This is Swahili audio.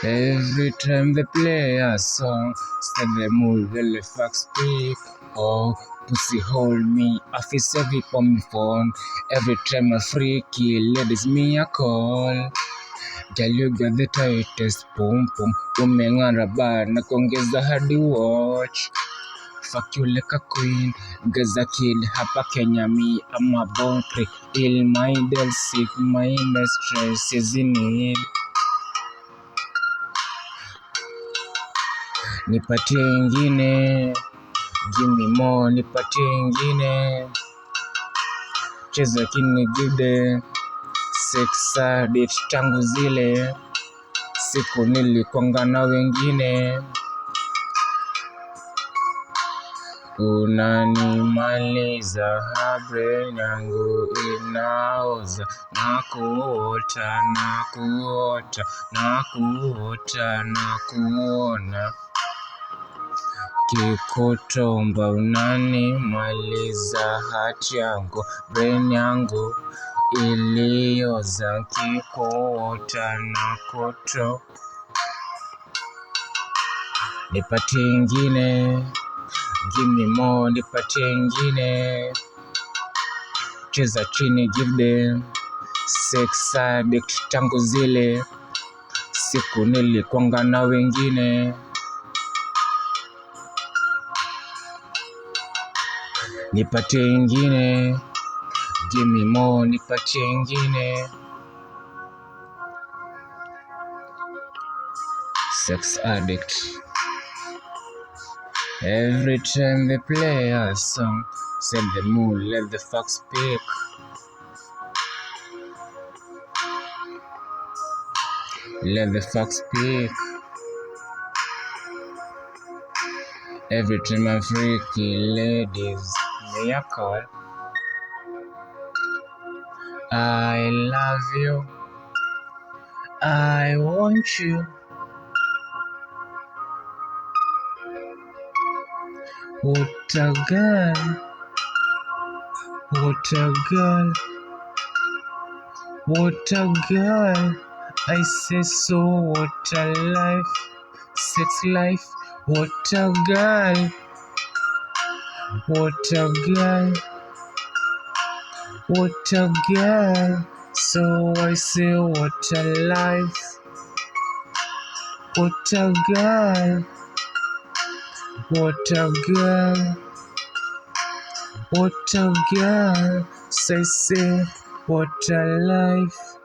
Every time they play a song, set the mood, the facts speak. Oh, pussy hold me, office every on me phone. Every time a freaky ladies me a call. Girl, you got the tightest pum pum. Umeng'ara bana kuongeza hadi watch. Fuck you like a queen. Gaza kid hapa Kenya, me I'm a born prick. Ill minded, sick, my mistress is in need. Nipatie ingine, give me more, nipatie ingine. Cheza kinigide, sex addict tangu zile siku nilikuanga na wengine. Unanimaliza brain yangu inaoza, nakuota, nakuota, nakuota, nakuona. Kikutomba unanimaliza hati yangu, brain yangu ilioza, kikuota na kuto. Nipatie ingine, give me more, nipatie ingine. Cheza chini, give them. Sex addict tangu zile siku nilikuanga na wengine. Nipatie ingine, give me more, nipatie ingine. Sex addict. Every time they play a song, set the mood, let the facts speak. Let the facts speak. Every time a freaky ladies me a call. I love you, I want you. What a girl, what a girl, what a girl. I say so, what a life, sex life. What a girl, what a girl, what a girl. So I say what a life, what a girl, what a girl, what a girl. So I say what a life.